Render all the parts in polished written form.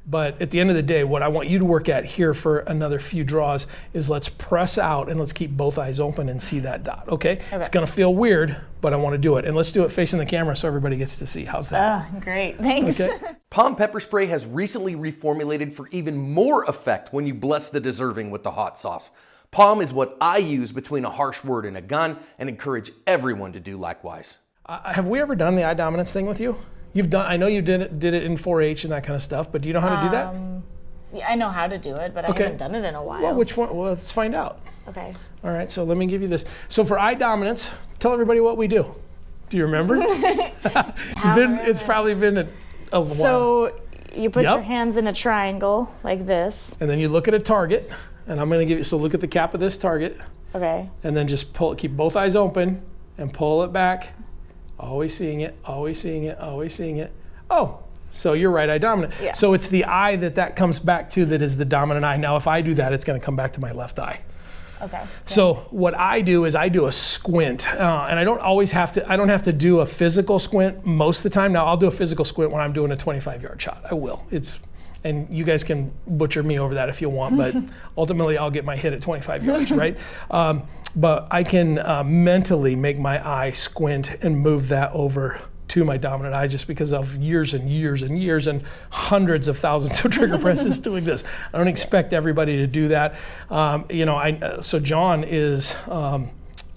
But at the end of the day, what I want you to work at here for another few draws is let's press out and let's keep both eyes open and see that dot, okay? It's gonna feel weird, but I wanna do it. And let's do it facing the camera so everybody gets to see. How's that? Oh, great, thanks. Okay. Palm pepper spray has recently reformulated for even more effect when you bless the deserving with the hot sauce. Palm is what I use between a harsh word and a gun and encourage everyone to do likewise. Have we ever done the eye dominance thing with you? You've done. I know you did it in 4-H and that kind of stuff, but do you know how to do that? Yeah, I know how to do it, but I haven't done it in a while. Well, which one? Well, let's find out. Okay. All right, so let me give you this. So for eye dominance, tell everybody what we do. Do you remember? It's probably been a while. So you put your hands in a triangle like this. And then you look at a target, and I'm gonna give you, so look at the cap of this target. Okay. And then just keep both eyes open and pull it back. Always seeing it, always seeing it, always seeing it. Oh, so you're right eye dominant. Yeah. So it's the eye that comes back to that is the dominant eye. Now if I do that, it's gonna come back to my left eye. Okay. So what I do is I do a squint, and I don't always have to, I don't have to do a physical squint most of the time. Now I'll do a physical squint when I'm doing a 25-yard shot. I will. And you guys can butcher me over that if you want, but ultimately I'll get my hit at 25 yards, right? But I can mentally make my eye squint and move that over to my dominant eye just because of years and years and years and hundreds of thousands of trigger presses doing this. I don't expect everybody to do that. So John is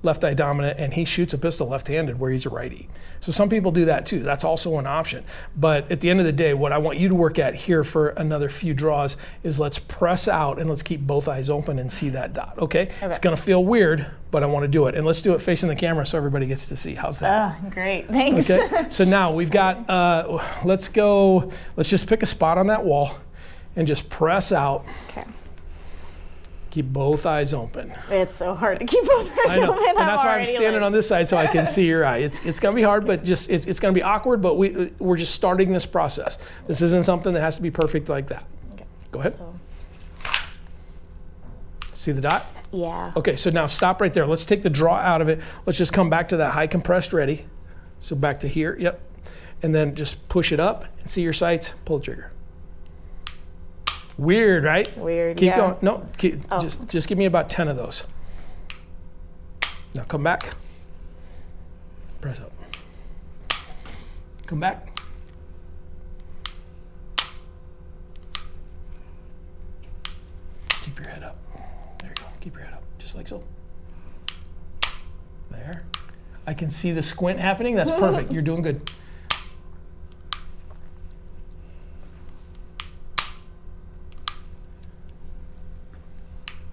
left eye dominant and he shoots a pistol left-handed where he's a righty. So some people do that too. That's also an option. But at the end of the day, what I want you to work at here for another few draws is let's press out and let's keep both eyes open and see that dot, okay? It's gonna feel weird, but I wanna do it. And let's do it facing the camera so everybody gets to see. How's that? Oh, great, thanks. Okay, so now we've got, let's just pick a spot on that wall and just press out. Okay. Keep both eyes open. It's so hard to keep both eyes open. And that's why I'm standing on this side so I can see your eye. It's gonna be hard, but just it's gonna be awkward, but we're just starting this process. This isn't something that has to be perfect like that. Okay. Go ahead. See the dot? Yeah. Okay, so now stop right there. Let's take the draw out of it. Let's just come back to that high compressed ready. So back to here, yep. And then just push it up and see your sights, pull the trigger. Weird, right? Weird, Keep going. No, just give me about 10 of those. Now come back. Press up. Come back. Keep your head up. There you go. Keep your head up, just like so. There. I can see the squint happening. That's perfect. You're doing good.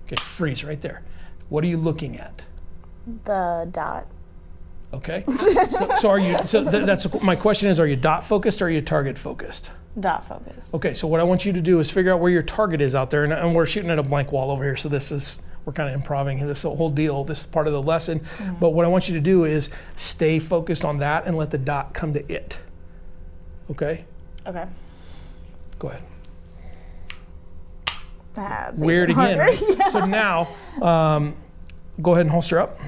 Okay, freeze right there. What are you looking at? The dot. Okay. So are you? So that's my question is: are you dot focused or are you target focused? Dot focused. Okay. So what I want you to do is figure out where your target is out there, and we're shooting at a blank wall over here. So we're kind of improving this whole deal. This is part of the lesson. But what I want you to do is stay focused on that and let the dot come to it. Okay. Okay. Go ahead. That's Weird again. Right? Yeah. So now, go ahead and holster up.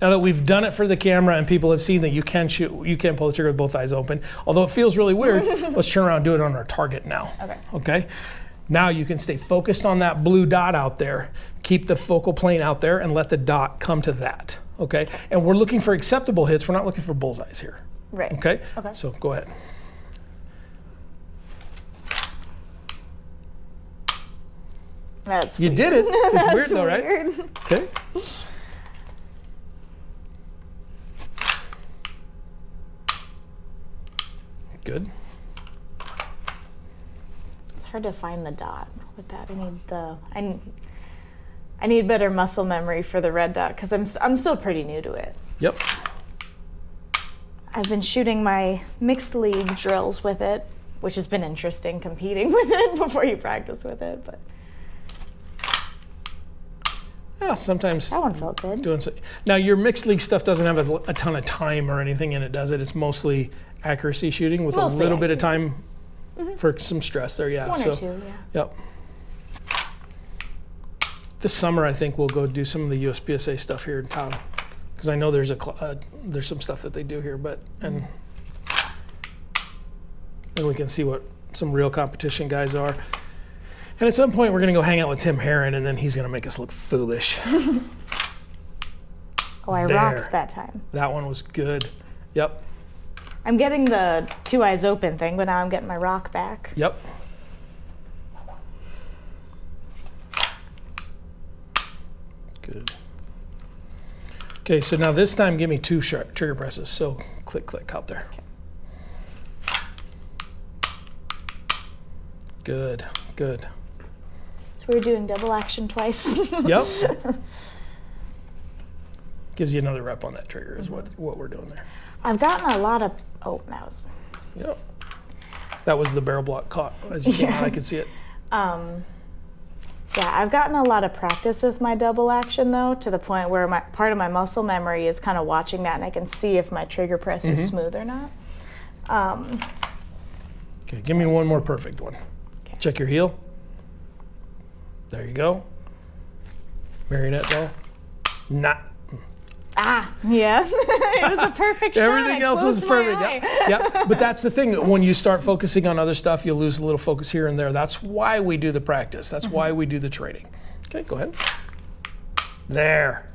Now that we've done it for the camera and people have seen that you can shoot, you can pull the trigger with both eyes open. Although it feels really weird, let's turn around and do it on our target now. Okay. Okay. Now you can stay focused on that blue dot out there, keep the focal plane out there and let the dot come to that. Okay. And we're looking for acceptable hits. We're not looking for bullseyes here. Right. Okay. Okay. So go ahead. That's You weird. did it. It's That's weird though, right? weird. Okay. Good. It's hard to find the dot with that. I need better muscle memory for the red dot because I'm still pretty new to it. Yep. I've been shooting my mixed league drills with it, which has been interesting competing with it before you practice with it, but Yeah, sometimes. that one felt good. Now your mixed league stuff doesn't have a ton of time or anything in it, does it? It's mostly accuracy shooting with Mostly a little bit of accuracy. time for some stress there. Yeah. One or two, yeah. Yep. This summer, I think we'll go do some of the USPSA stuff here in town, because I know there's there's some stuff that they do here, but and we can see what some real competition guys are. And at some point, we're going to go hang out with Tim Herron, and then he's going to make us look foolish. Oh, I rocked that time. That one was good. Yep. I'm getting the 2 eyes open thing, but now I'm getting my rock back. Yep. Good. Okay, so now this time give me 2 sharp trigger presses. So click, click out there. Okay. Good, good. So we're doing double action twice. Yep. Gives you another rep on that trigger is what we're doing there. I've gotten a lot of, oh, that was. Yep. That was the barrel block caught. As you came out, I could see it. Yeah, I've gotten a lot of practice with my double action though, to the point where part of my muscle memory is kind of watching that, and I can see if my trigger press is smooth or not. Okay, give me one more perfect one. Okay. Check your heel. There you go. Marionette ball. Not. Ah, yeah. It was a perfect shot. Everything else was perfect. Yep. But that's the thing. When you start focusing on other stuff, you'll lose a little focus here and there. That's why we do the practice. That's why we do the training. Okay, go ahead. There.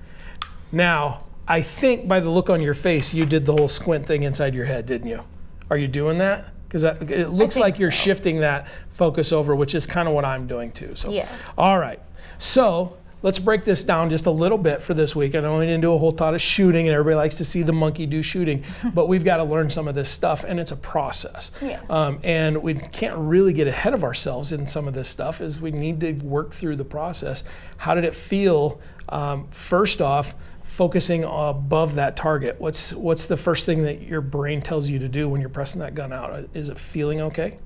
Now, I think by the look on your face, you did the whole squint thing inside your head, didn't you? Are you doing that? Because it looks like you're shifting that focus over, which is kind of what I'm doing too. So, yeah. All right. So let's break this down just a little bit for this week. I know we didn't do a whole lot of shooting, and everybody likes to see the monkey do shooting, but we've got to learn some of this stuff, and it's a process. Yeah. And we can't really get ahead of ourselves in some of this stuff, is we need to work through the process. How did it feel, first off, focusing above that target? What's the first thing that your brain tells you to do when you're pressing that gun out? Is it feeling okay?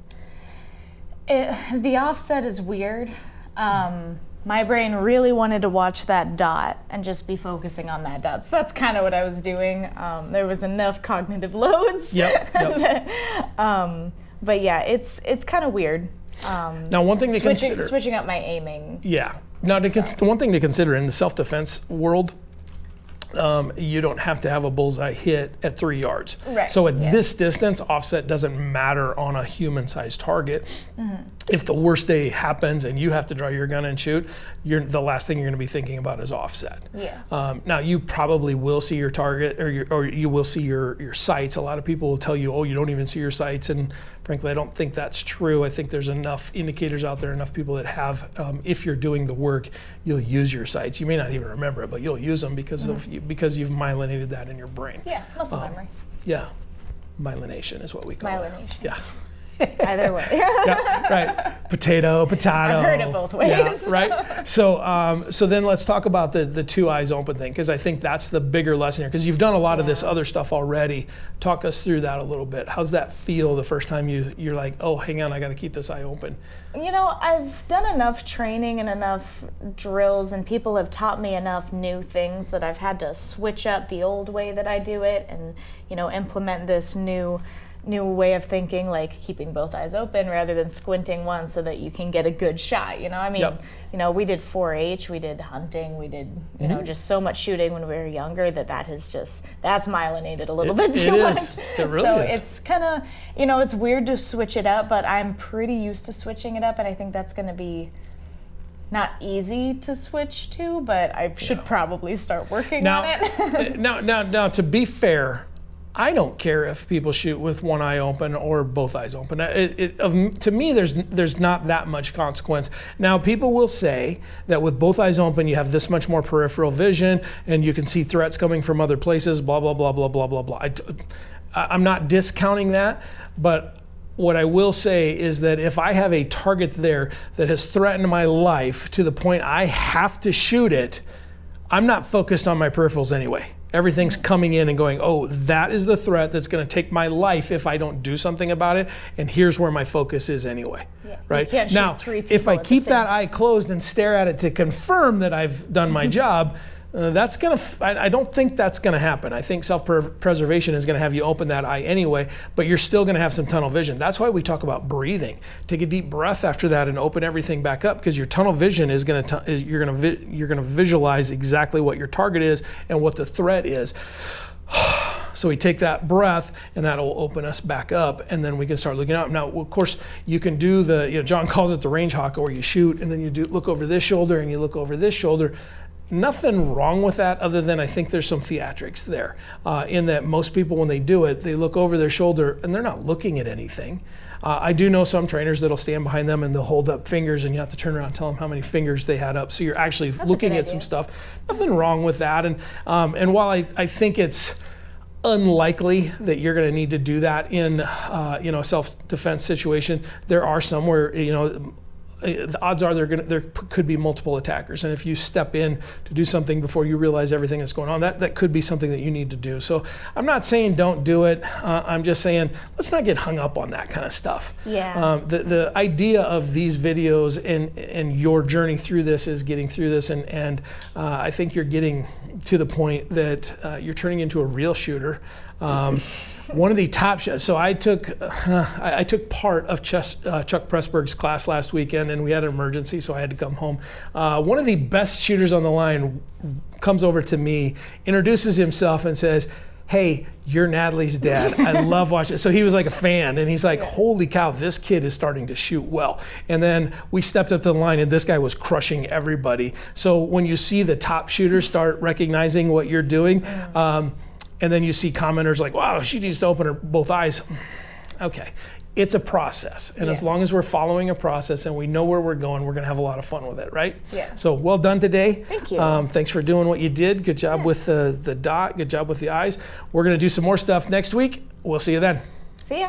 The offset is weird. My brain really wanted to watch that dot and just be focusing on that dot. So that's kind of what I was doing. There was enough cognitive loads. Yep. But yeah, it's kind of weird. Now, one thing to consider. Switching up my aiming. Yeah. Now, one thing to consider in the self-defense world, you don't have to have a bullseye hit at 3 yards. Right. So at this distance, offset doesn't matter on a human-sized target. If the worst day happens and you have to draw your gun and shoot, the last thing you're going to be thinking about is offset. Yeah. Now you probably will see your target, or you will see your sights. A lot of people will tell you, oh, you don't even see your sights, and frankly, I don't think that's true. I think there's enough indicators out there, enough people that have. If you're doing the work, you'll use your sights. You may not even remember it, but you'll use them because because you've myelinated that in your brain. Yeah, muscle memory. Yeah, myelination is what we call it. Myelination. Yeah. Either way. Yeah, right. Potato. I've heard it both ways. Yeah, right. So then let's talk about the 2 eyes open thing, because I think that's the bigger lesson here. Because you've done a lot of this other stuff already. Talk us through that a little bit. How's that feel the first time you're like, oh, hang on, I got to keep this eye open? You know, I've done enough training and enough drills, and people have taught me enough new things that I've had to switch up the old way that I do it, and implement this new way of thinking, like keeping both eyes open rather than squinting one so that you can get a good shot. We did 4-H, we did hunting, we did just so much shooting when we were younger that's myelinated a little bit too much. It really so is. It's kind of, it's weird to switch it up, but I'm pretty used to switching it up, and I think that's going to be not easy to switch to, but I should probably start working on it. Now, to be fair, I don't care if people shoot with one eye open or both eyes open. To me, there's not that much consequence. Now, people will say that with both eyes open, you have this much more peripheral vision, and you can see threats coming from other places, blah, blah, blah, blah, blah, blah, blah. I'm not discounting that, but what I will say is that if I have a target there that has threatened my life to the point I have to shoot it, I'm not focused on my peripherals anyway. Everything's coming in and going, oh, that is the threat that's going to take my life if I don't do something about it, and here's where my focus is anyway. Yeah. Right? You can't now, shoot 3 people if I at the keep same that time. eye closed and stare at it to confirm that I've done my job, I don't think that's going to happen. I think self-preservation is going to have you open that eye anyway, but you're still going to have some tunnel vision. That's why we talk about breathing. Take a deep breath after that and open everything back up, because your tunnel vision is going to you're going to visualize exactly what your target is and what the threat is. So we take that breath, and that'll open us back up, and then we can start looking up. Now, of course, you can do John calls it the range hawk, where you shoot, and then you look over this shoulder, and you look over this shoulder. Nothing wrong with that, other than I think there's some theatrics there, in that most people, when they do it, they look over their shoulder, and they're not looking at anything. I do know some trainers that'll stand behind them and they'll hold up fingers, and you have to turn around and tell them how many fingers they had up. So you're actually looking at some stuff. Nothing wrong with that. And while I think it's unlikely that you're going to need to do that in a self-defense situation, there are some where the odds are there could be multiple attackers, and if you step in to do something before you realize everything that's going on, that could be something that you need to do. So I'm not saying don't do it. I'm just saying let's not get hung up on that kind of stuff. Yeah. The idea of these videos and your journey through this is getting through this, and I think you're getting to the point that you're turning into a real shooter. One of the top shots. So I took part of Chuck Pressburg's class last weekend, and we had an emergency, so I had to come home. One of the best shooters on the line comes over to me, introduces himself, and says, "Hey, you're Natalie's dad. I love watching it." So he was like a fan, and he's like, "Holy cow, this kid is starting to shoot well." And then we stepped up to the line, and this guy was crushing everybody. So when you see the top shooters start recognizing what you're doing, and then you see commenters like, "Wow, she needs to open her both eyes." Okay, it's a process. And as long as we're following a process and we know where we're going, we're gonna have a lot of fun with it, right? Yeah. So well done today. Thank you. Thanks for doing what you did. Good job with the dot, good job with the eyes. We're gonna do some more stuff next week. We'll see you then. See ya.